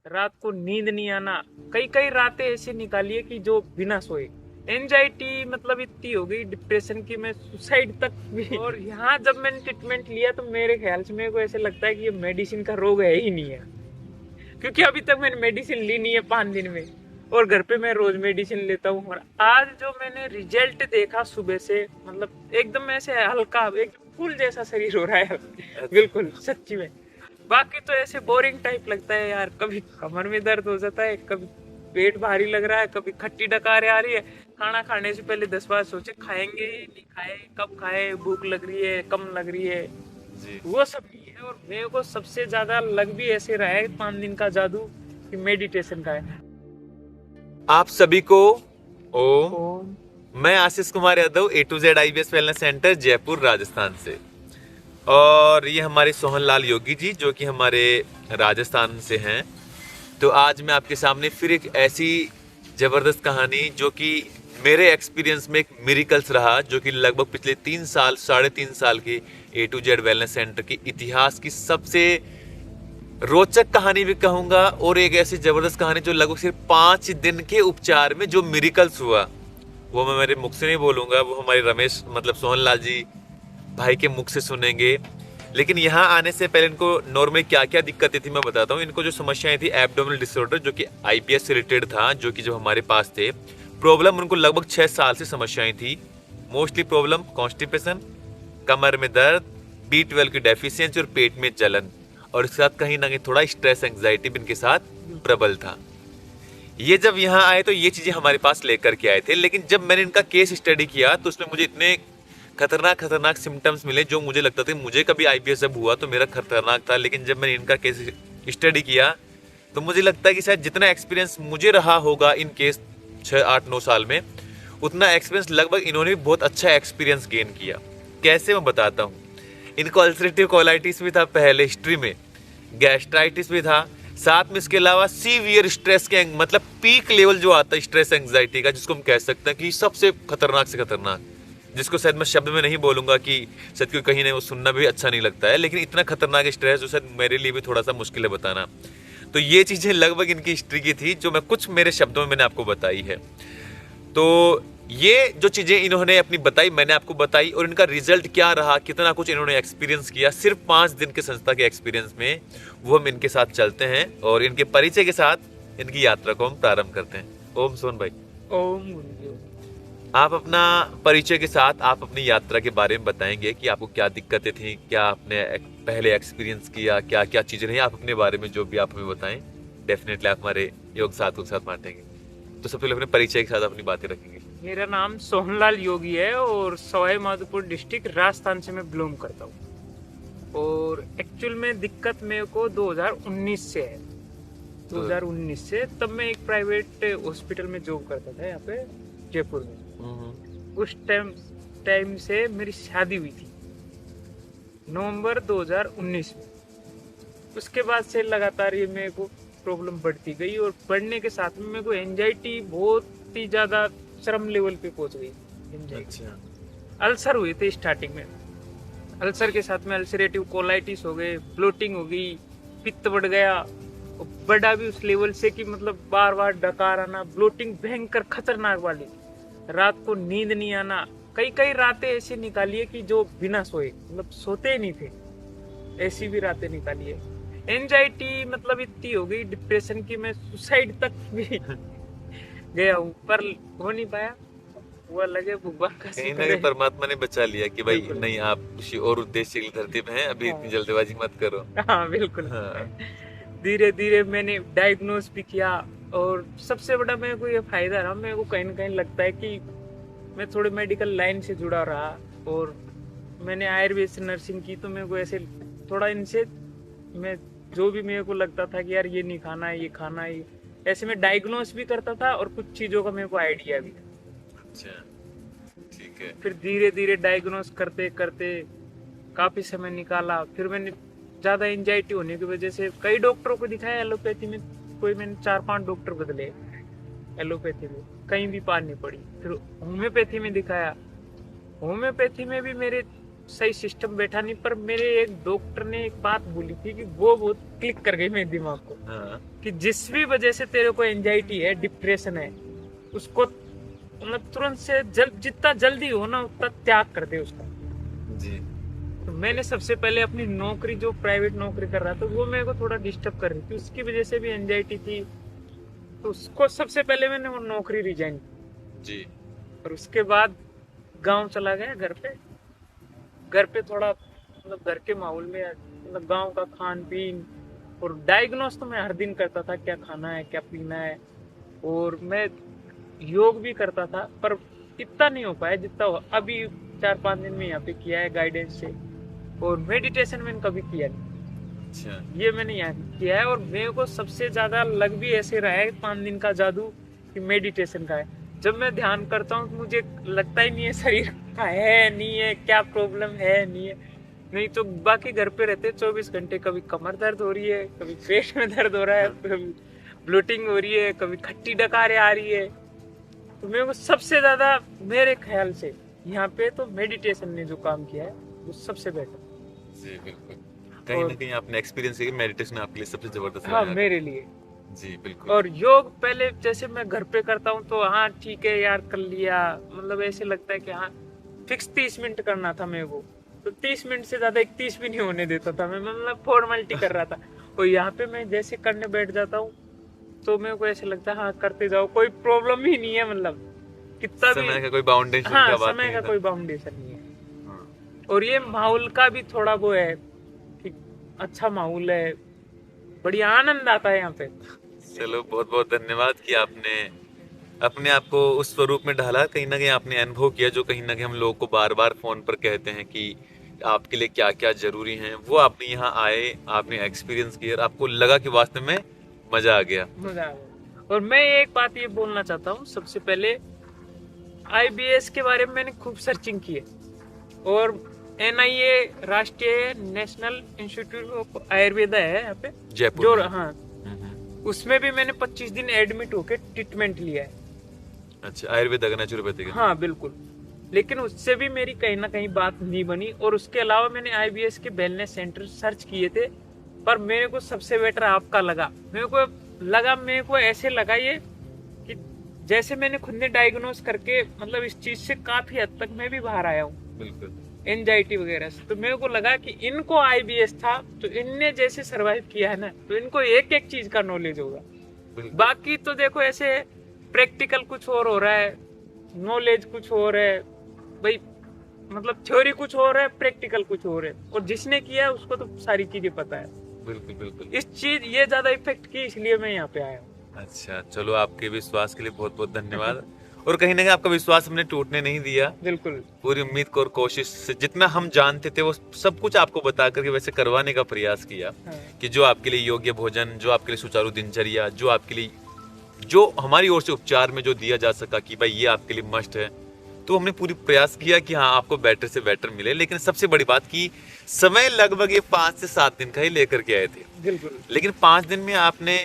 रात को नींद नहीं आना, कई कई रातें ऐसी निकाली है कि जो बिना सोए। एंजाइटी मतलब इतनी हो गई डिप्रेशन की मैं सुसाइड तक भी। और यहाँ जब मैंने ट्रीटमेंट लिया तो मेरे ख्याल से मेरे को ऐसे लगता है कि ये मेडिसिन का रोग है ही नहीं है, क्योंकि अभी तक मैंने मेडिसिन ली नहीं है 5 दिन में, और घर पे मैं रोज मेडिसिन लेता हूँ। और आज जो मैंने रिजल्ट देखा सुबह से, मतलब एकदम ऐसे हल्का, एकदम फूल जैसा शरीर हो रहा है बिल्कुल सच्ची में। बाकी तो ऐसे बोरिंग टाइप लगता है यार, कभी कमर में दर्द हो जाता है, कभी पेट भारी लग रहा है, कभी खट्टी डकार आ रही है। खाना खाने से पहले 10 बार सोचे खाएंगे नहीं खाए, कब खाए, भूख लग रही है, कम लग रही है जी। वो सब नहीं है। और मेरे को सबसे ज्यादा लग भी ऐसे रहा है 5 दिन का जादू कि मेडिटेशन का है। आप सभी को ओम। ओम। मैं Ashish Kumar Yadav, A to Z IBS wellness centre, Jaipur, Rajasthan से। और ये हमारे सोहन लाल योगी जी जो कि हमारे राजस्थान से हैं। तो आज मैं आपके सामने फिर एक ऐसी जबरदस्त कहानी जो कि मेरे एक्सपीरियंस में एक मिरेकल्स रहा, जो कि लगभग पिछले 3 साल 3.5 साल की A to Z wellness centre की इतिहास की सबसे रोचक कहानी भी कहूंगा, और एक ऐसी जबरदस्त कहानी जो लगभग सिर्फ 5 दिन के उपचार में जो मिरेकल्स हुआ, वो मैं मेरे मुख से नहीं बोलूंगा, वो हमारे रमेश मतलब सोहन लाल जी भाई के मुख से सुनेंगे। लेकिन यहाँ आने से पहले इनको नॉर्मली क्या क्या दिक्कतें थी मैं बताता हूँ। इनको जो समस्याएं थी एब्डोमिनल डिसऑर्डर, जो कि IBS से रिलेटेड था, जो कि जब हमारे पास थे प्रॉब्लम उनको लगभग 6 साल से समस्याएं थी। मोस्टली प्रॉब्लम कॉन्स्टिपेशन, कमर में दर्द, B12 की डेफिशिएंसी और पेट में जलन, और इसके साथ कहीं ना कहीं थोड़ा स्ट्रेस एंग्जाइटी भी इनके साथ प्रबल था। ये जब यहाँ आए तो ये चीजें हमारे पास लेकर के आए थे, लेकिन जब मैंने इनका केस स्टडी किया तो उसमें मुझे इतने खतरनाक सिम्टम्स मिले जो मुझे लगता था मुझे कभी IBS जब हुआ तो मेरा खतरनाक था। लेकिन जब मैंने इनका केस स्टडी किया तो मुझे लगता है कि शायद जितना एक्सपीरियंस मुझे रहा होगा इन केस 6-8-9 साल में, उतना एक्सपीरियंस लगभग इन्होंने भी बहुत अच्छा एक्सपीरियंस गेन किया। कैसे मैं बताता हूँ। इनको अल्सरेटिव कोलाइटिस भी था पहले हिस्ट्री में, गैस्ट्राइटिस भी था, साथ में इसके अलावा सीवियर स्ट्रेस के मतलब पीक लेवल जो आता है स्ट्रेस एंग्जाइटी का, जिसको हम कह सकते हैं कि सबसे खतरनाक से खतरनाक, जिसको शायद मैं शब्द में नहीं बोलूंगा कि शायद कोई कहीं नहीं, वो सुनना भी अच्छा नहीं लगता है, लेकिन इतना खतरनाक स्ट्रेस जो शायद मेरे लिए भी थोड़ा सा मुश्किल है बताना। तो ये चीजें लगभग इनकी हिस्ट्री की थी जो मैं कुछ मेरे शब्दों में मैंने आपको बताई है। तो ये जो चीजें इन्होंने अपनी बताई मैंने आपको बताई, और इनका रिजल्ट क्या रहा, कितना कुछ इन्होंने एक्सपीरियंस किया सिर्फ 5 दिन के संस्था के एक्सपीरियंस में, वो हम इनके साथ चलते हैं और इनके परिचय के साथ इनकी यात्रा को हम प्रारंभ करते हैं। ओम सोहन भाई, ओम। आप अपना परिचय के साथ आप अपनी यात्रा के बारे में बताएंगे कि आपको क्या दिक्कतें थी, क्या आपने पहले एक्सपीरियंस किया, क्या क्या चीजें रही, आप अपने बारे में जो भी आप हमें बताएं, डेफिनेटली आप हमारे योग साथियों के साथ बांटेंगे। तो सबसे पहले अपने परिचय के साथ अपनी बातें रखेंगे। मेरा नाम सोहनलाल योगी है और सवाई माधोपुर डिस्ट्रिक्ट राजस्थान से मैं बिलोंग करता हूँ। और एक्चुअल में दिक्कत मेरे को 2019 से है। 2019 से तब मैं एक प्राइवेट हॉस्पिटल में जॉब करता था यहाँ पे जयपुर में। उस टाइम से मेरी शादी हुई थी नवंबर 2019 में। उसके बाद से लगातार ये मेरे को प्रॉब्लम बढ़ती गई, और बढ़ने के साथ में मेरे को एंजाइटी बहुत ही ज्यादा चरम लेवल पे पहुंच गई। अच्छा। अल्सर हुए थे स्टार्टिंग में, अल्सर के साथ में अल्सरेटिव कोलाइटिस हो गए, ब्लोटिंग हो गई, पित्त बढ़ गया, बढ़ा भी उस लेवल से कि मतलब बार बार डकार आना, ब्लोटिंग भयंकर खतरनाक वाली, रात को नींद नहीं आना, कई कई रातें ऐसी निकाली है कि जो बिना सोए, मतलब सोते ही नहीं थे, ऐसी भी रातें निकाली है। एंजाइटी मतलब इतनी हो गई डिप्रेशन की मैं सुसाइड तक भी गया हूँ, पर हो नहीं पाया। वो लगे भगवान का कहीं ना कहीं परमात्मा ने बचा लिया कि भाई नहीं, आप किसी और उद्देश्य की धरती पे हैं, अभी इतनी जल्दबाजी मत करो। हाँ बिल्कुल। हाँ। धीरे धीरे मैंने डायग्नोस भी किया, और सबसे बड़ा मेरे को ये फायदा रहा, मेरे को कहीं ना कहीं लगता है कि मैं थोड़े मेडिकल लाइन से जुड़ा रहा, और मैंने आयुर्वेद से नर्सिंग की, तो मेरे को ऐसे थोड़ा इनसे मैं जो भी मेरे को लगता था कि यार ये नहीं खाना है, ये खाना है, ऐसे में डायग्नोस भी करता था और कुछ चीजों का मेरे को आइडिया भी था। अच्छा, ठीक है। फिर धीरे धीरे डायग्नोस करते करते काफी समय निकाला। फिर मैंने ज्यादा एंजाइटी होने की वजह से कई डॉक्टरों को दिखाया एलोपैथी में, कोई मैंने 4-5 डॉक्टर बदले एलोपैथी में, कहीं भी पार नहीं पड़ी। फिर होम्योपैथी में दिखाया, होम्योपैथी में भी मेरे सही सिस्टम बैठा नहीं, पर मेरे एक डॉक्टर ने एक बात बोली थी कि वो बहुत क्लिक कर गई मेरे दिमाग को, हाँ। कि जिस भी वजह से तेरे को एंजाइटी है, डिप्रेशन है, उसको मतलब तुरंत से जितना जल्दी हो ना उतना त्याग कर दे उसका। जी। तो मैंने सबसे पहले अपनी नौकरी, जो प्राइवेट नौकरी कर रहा था, वो मेरे को थोड़ा डिस्टर्ब कर रही थी, उसकी वजह से भी एंजाइटी थी, तो उसको सबसे पहले मैंने वो नौकरी रिजाइन की। जी। और उसके बाद गांव चला गया, घर पे थोड़ा मतलब घर के माहौल में, मतलब गांव का खान पीन, और डायग्नोस तो मैं हर दिन करता था, क्या खाना है क्या पीना है, और मैं योग भी करता था, पर इतना नहीं हो पाया जितना अभी 4-5 दिन में यहाँ पे किया है गाइडेंस से। और मेडिटेशन मैंने कभी किया नहीं, अच्छा। ये मैंने यहाँ किया है, और मेरे को सबसे ज्यादा लग भी ऐसे रहा है 5 दिन का जादू कि मेडिटेशन का है। जब मैं ध्यान करता हूँ तो मुझे लगता ही नहीं है शरीर का है नहीं है, क्या प्रॉब्लम है नहीं है, नहीं तो बाकी घर पे रहते 24 घंटे, कभी कमर दर्द हो रही है, कभी पेट में दर्द हो रहा है, कभी ब्लोटिंग हो रही है, कभी खट्टी डकारें आ रही है। तो मेरे को सबसे ज्यादा मेरे ख्याल से यहाँ पे तो मेडिटेशन ने जो काम किया है वो सबसे बेटर। जी बिल्कुल, कहीं ना कहीं आपने एक्सपीरियंस किया, मेडिटेशन आपके लिए सबसे जबरदस्त हाँ रहा है। मेरे लिए। जी बिल्कुल। और योग पहले जैसे मैं घर पे करता हूँ तो हाँ ठीक है यार कर लिया, मतलब ऐसे लगता है कि हाँ फिक्स 30 मिनट करना था मेरे को, तो 30 मिनट से ज्यादा 31 भी नहीं होने देता था मैं, मतलब फॉर्मेलिटी कर रहा था। और यहाँ पे मैं जैसे करने बैठ जाता हूँ तो मेरे को ऐसे लगता है हाँ करते जाओ, कोई प्रॉब्लम ही नहीं है, मतलब कितना भी समय का कोई बाउंडेशन हाँ का बात समय नहीं का था। कोई बाउंडेशन नहीं है। हाँ। और ये माहौल का भी थोड़ा वो है कि अच्छा माहौल है, बढ़िया आनंद आता है यहाँ पे। चलो बहुत बहुत धन्यवाद कि आपने अपने आप को उस स्वरूप में ढाला, कहीं ना कहीं आपने अनुभव किया जो कहीं ना कहीं हम लोगों को बार बार फोन पर कहते हैं कि आपके लिए क्या क्या जरूरी है, वो आपने यहाँ आए, आपने एक्सपीरियंस किया और आपको लगा कि वास्तव में मजा आ गया। मजा आ गया। और मैं एक बात ये बोलना चाहता हूँ, सबसे पहले IBS के बारे में मैंने खूब सर्चिंग की है, और NIA राष्ट्रीय नेशनल इंस्टीट्यूट ऑफ आयुर्वेदा है यहाँ पे जयपुर जो, में। हाँ उसमें भी मैंने 25 दिन एडमिट होके ट्रीटमेंट लिया है। अच्छा, आयुर्वेद का नेचुरोपैथी का। हाँ बिल्कुल, लेकिन उससे भी मेरी कहीं ना कहीं बात नहीं बनी। और उसके अलावा मैंने IBS के वेलनेस सेंटर सर्च किए थे, पर मेरे को सबसे बेटर आपका लगा। मेरे को ऐसे लगा ये कि जैसे मैंने खुद ने डायग्नोस करके, मतलब इस चीज से काफी हद तक मैं भी बाहर आया हूँ, बिल्कुल। एंजाइटी वगैरह से। तो मेरे को लगा कि इनको IBS था तो इनने जैसे सरवाइव किया है ना, तो इनको एक एक चीज का नॉलेज होगा। बिल्कुल। बाकी तो देखो ऐसे प्रैक्टिकल कुछ और हो रहा है, नॉलेज कुछ और है भाई, मतलब थ्योरी कुछ और है, प्रैक्टिकल कुछ और है, और जिसने किया है उसको तो सारी चीजें पता है। बिल्कुल बिल्कुल। इस चीज ये ज्यादा इफेक्ट की, इसलिए मैं यहाँ पे आया हूँ। अच्छा चलो, आपके विश्वास के लिए बहुत बहुत धन्यवाद। और कहीं ना कहीं आपका विश्वास हमने टूटने नहीं दिया, बिल्कुल पूरी उम्मीद को और कोशिश से जितना हम जानते थे वो सब कुछ आपको बता करके वैसे करवाने का प्रयास किया, हाँ। कि जो आपके लिए योग्य भोजन, जो आपके लिए सुचारू दिनचर्या, जो आपके लिए जो हमारी ओर से उपचार में जो दिया जा सका कि भाई ये आपके लिए मस्ट है, तो हमने पूरी प्रयास किया कि हाँ आपको बेटर से बेटर मिले। लेकिन सबसे बड़ी बात कि समय लगभग ये 5 से 7 दिन का ही लेकर के आए थे, बिल्कुल। लेकिन 5 दिन में आपने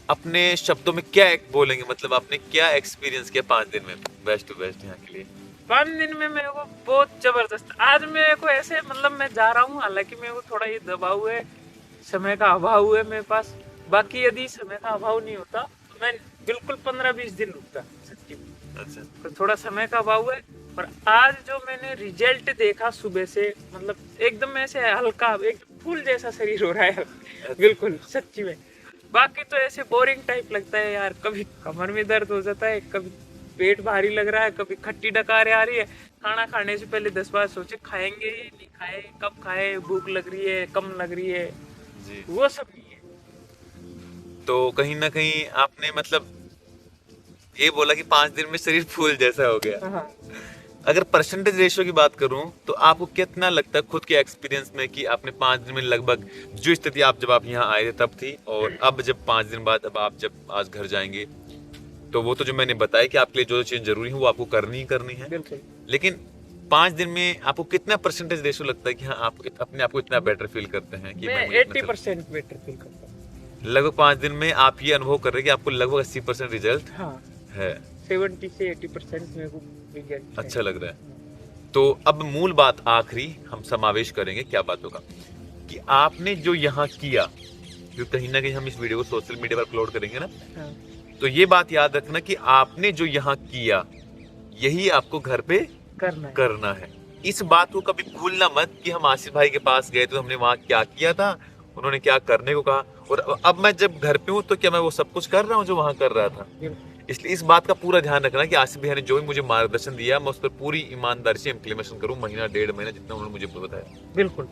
अपने शब्दों में क्या बोलेंगे, मतलब आपने क्या एक्सपीरियंस किया 5 दिन में बेस्ट टू बेस्ट यहाँ के लिए? 5 दिन में मेरे को बहुत जबरदस्त, आज मेरे को ऐसे मतलब मैं जा रहा हूँ, हालांकि मेरे को थोड़ा ये दबाव है, समय का अभाव है मेरे पास। बाकी यदि समय का अभाव नहीं होता तो मैं बिल्कुल 15-20 दिन रुकता सच्ची में। अच्छा। तो थोड़ा समय का अभाव है, पर आज जो मैंने रिजल्ट देखा सुबह से, मतलब एकदम ऐसे हल्का, एक फूल जैसा शरीर हो रहा है बिल्कुल सच्ची में। बाकी तो ऐसे बोरिंग टाइप लगता है यार, कभी कमर में दर्द हो जाता है, कभी पेट भारी लग रहा है, कभी खट्टी डकारें आ रही है। खाना खाने से पहले 10 बार सोचे खाएंगे नहीं खाए, कब खाए, भूख लग रही है, कम लग रही है जी। वो सब नहीं है। तो कहीं ना कहीं आपने मतलब ये बोला कि 5 दिन में शरीर फूल जैसा हो गया। हाँ। अगर परसेंटेज रेशियो की बात करूं तो आपको कितना लगता है खुद के एक्सपीरियंस में कि आपने 5 दिन में लगभग जो स्थिति आप जब आप यहाँ आए थे तब थी, और अब जब 5 दिन बाद अब आप जब आज घर जाएंगे, तो वो तो जो मैंने बताया कि आपके लिए जो चीज जरूरी है वो आपको करनी ही करनी है, बिल्कुल। लेकिन 5 दिन में आपको कितना परसेंटेज रेशियो लगता है कि हाँ आप अपने आप को इतना बेटर फील करते हैं कि मैं मुझे इतना 80% बेटर फील करता हूँ। लगभग 5 दिन में आप ये अनुभव कर रहे हैं कि आपको लगभग 80% रिजल्ट हाँ है। 70 से 80% मेरे को रिजल्ट अच्छा लग रहा है। तो अब मूल बात आखिरी हम समावेश करेंगे, क्या बात होगा कि आपने जो यहाँ किया, जो कहीं ना कहीं हम इस वीडियो को सोशल मीडिया पर अपलोड करेंगे ना, हाँ, तो ये बात याद रखना कि आपने जो यहाँ किया यही आपको घर पे करना है। इस बात को कभी भूलना मत कि हम आसिफ भाई के पास गए तो हमने वहाँ क्या किया था, उन्होंने क्या करने को कहा, और अब मैं जब घर पे हूँ तो क्या मैं वो सब कुछ कर रहा हूँ जो वहाँ कर रहा था। इसलिए इस बात का पूरा ध्यान रखना कि आसिफ भैया ने जो भी मुझे मार्गदर्शन दिया मैं उस पर पूरी ईमानदारी से इम्प्लीमेंटेशन करूँ, महीना 1.5 महीना जितना उन्होंने मुझे बताया। बिल्कुल।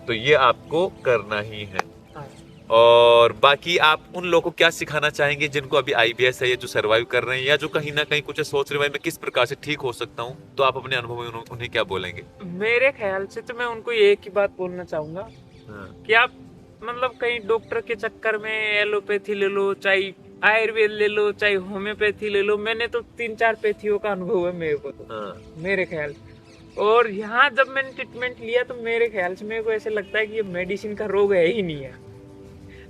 तो ये आपको करना ही है। हाँ। और बाकी आप उन लोगों को क्या सिखाना चाहेंगे जिनको अभी IBS है या जो सर्वाइव कर रहे हैं या जो कहीं ना कहीं कुछ सोच रहे हैं मैं किस प्रकार से ठीक हो सकता हूँ, तो आप अपने अनुभव में उन्हें क्या बोलेंगे? मेरे ख्याल से तो मैं उनको एक ही बात बोलना चाहूंगा कि आप मतलब कहीं डॉक्टर के चक्कर में एलोपैथी ले लो, चाहे आयुर्वेद ले लो, चाहे होम्योपैथी ले लो, मैंने तो 3-4 पैथियों का अनुभव है मेरे को तो, मेरे ख्याल। और यहाँ जब मैंने ट्रीटमेंट लिया तो मेरे ख्याल से मेरे को ऐसे लगता है कि ये मेडिसिन का रोग है ही नहीं है,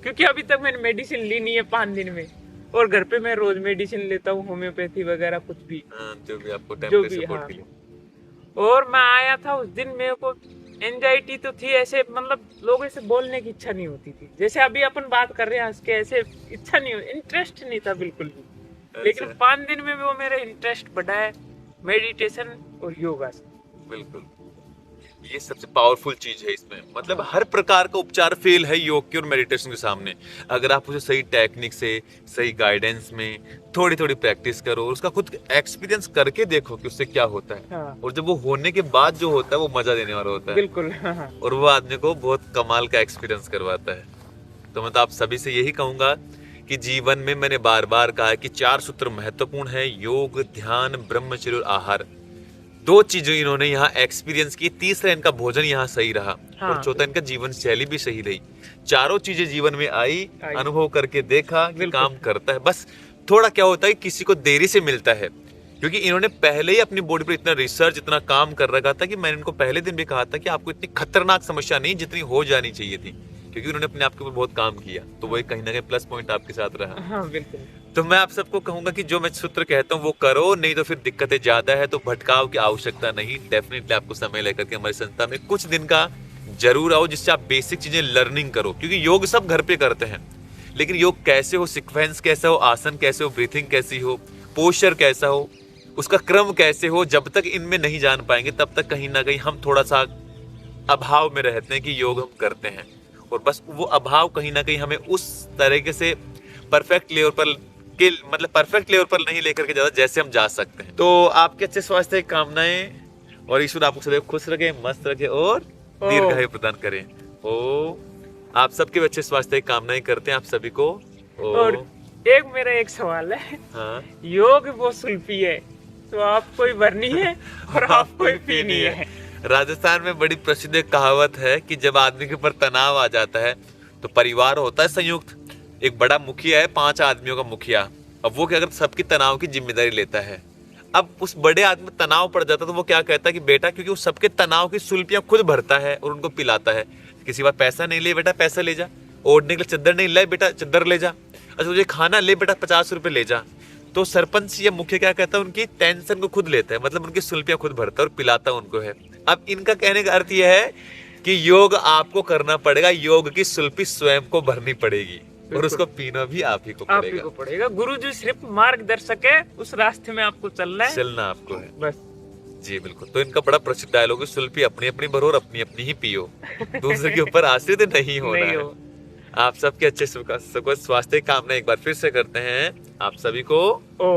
क्योंकि अभी तक मैंने मेडिसिन ली नहीं है 5 दिन में, और घर पे मैं रोज मेडिसिन लेता हूँ, होम्योपैथी वगैरह कुछ भी, जो भी आपको जो भी। हाँ। और मैं आया था उस दिन, मेरे को एंजाइटी तो थी, ऐसे मतलब लोगों से बोलने की इच्छा नहीं होती थी, जैसे अभी अपन बात कर रहे हैं इसके, ऐसे इच्छा नहीं, इंटरेस्ट नहीं था बिल्कुल भी। लेकिन 5 दिन में वो मेरा इंटरेस्ट बढ़ा है मेडिटेशन और योगा से। बिल्कुल, ये सबसे पावरफुल चीज है इसमें। मतलब हर प्रकार का उपचार फेल है योग के और मेडिटेशन के सामने, अगर आप उसे सही टेक्निक से, सही गाइडेंस में थोड़ी थोड़ी प्रैक्टिस करो, उसका खुद एक्सपीरियंस करके देखो कि उससे क्या होता है। हाँ। और जब वो होने के बाद जो होता है वो मजा देने वाला होता है। बिल्कुल। हाँ। और वो आदमी को बहुत कमाल का एक्सपीरियंस करवाता है। तो मैं तो आप सभी से यही कहूंगा कि जीवन में मैंने बार बार कहा है कि 4 सूत्र महत्वपूर्ण है, योग, ध्यान, ब्रह्मचर्य और आहार। 2 चीजें इन्होंने यहाँ एक्सपीरियंस की, तीसरा इनका भोजन यहाँ सही रहा। हाँ। और चौथा इनका जीवन शैली भी सही रही। 4 चीजें जीवन में आई, अनुभव करके देखा कि काम करता है। बस थोड़ा क्या होता है, किसी को देरी से मिलता है, क्योंकि इन्होंने पहले ही अपनी बॉडी पर इतना रिसर्च, इतना काम कर रखा था कि मैंने इनको पहले दिन भी कहा था कि आपको इतनी खतरनाक समस्या नहीं जितनी हो जानी चाहिए थी, क्योंकि उन्होंने अपने आप के ऊपर बहुत काम किया। तो वो कहीं ना कहीं प्लस पॉइंट आपके साथ रहा। हाँ, बिल्कुल। तो मैं आप सबको कहूंगा कि जो मैं सूत्र कहता हूँ वो करो, नहीं तो फिर दिक्कतें ज्यादा है तो भटकाव की आवश्यकता नहीं। डेफिनेटली आपको समय लेकर के हमारी संस्था में कुछ दिन का जरूर आओ, जिससे आप बेसिक चीजें लर्निंग करो, क्योंकि योग सब घर पे करते हैं, लेकिन योग कैसे हो, सीक्वेंस कैसा हो, आसन कैसे हो, ब्रीथिंग कैसी हो, पोस्चर कैसा हो, उसका क्रम कैसे हो, जब तक इनमें नहीं जान पाएंगे तब तक कहीं ना कहीं हम थोड़ा सा अभाव में रहते हैं कि योग हम करते हैं। और बस वो अभाव कहीं ना कहीं हमें उस तरीके से परफेक्ट लेवल पर नहीं लेकर के ज्यादा जैसे हम जा सकते हैं। तो आपके अच्छे स्वास्थ्य की कामनाएं, और ईश्वर आपको सदैव खुश रखे, मस्त रखे और दीर्घायु प्रदान करें। ओ आप सबके अच्छे स्वास्थ्य की कामनाएं करते हैं आप सभी को। और मेरा एक सवाल है। हाँ? योग वो सुल्फी है तो आप कोई भरनी है और आप कोई पीनी है। राजस्थान में बड़ी प्रसिद्ध कहावत है कि जब आदमी के ऊपर तनाव आ जाता है तो परिवार होता है संयुक्त, एक बड़ा मुखिया है, 5 आदमियों का मुखिया। अब वो क्या करता है, सबकी तनाव की जिम्मेदारी लेता है। अब उस बड़े आदमी तनाव पड़ जाता है तो वो क्या कहता है कि बेटा, क्योंकि वो सबके तनाव की सुल्फियां खुद भरता है और उनको पिलाता है, किसी बार पैसा नहीं ले बेटा पैसा ले जा, ओढ़ने के लिए चादर नहीं ले बेटा चादर ले जा, अच्छा तुझे खाना ले बेटा 50 रुपए ले जा। तो सरपंच या मुखिया क्या कहता है, उनकी टेंशन को खुद लेता है, मतलब उनकी सुल्फियां खुद भरता है और पिलाता उनको है। अब इनका कहने का अर्थ यह है कि योग आपको करना पड़ेगा, योग की सुल्फी स्वयं को भरनी पड़ेगी और उसको पीना भी आप ही को पड़ेगा। गुरु जी सिर्फ मार्गदर्शक है, उस रास्ते में आपको चलना आपको है बस। जी बिल्कुल। तो इनका बड़ा प्रसिद्ध डायलॉग है, सुल्फी अपनी अपनी भरो और अपनी अपनी ही पियो, दूसरे के ऊपर आश्रित नहीं होना है। आप सबके अच्छे स्वास्थ्य की कामना एक बार फिर से करते हैं आप सभी को। ओ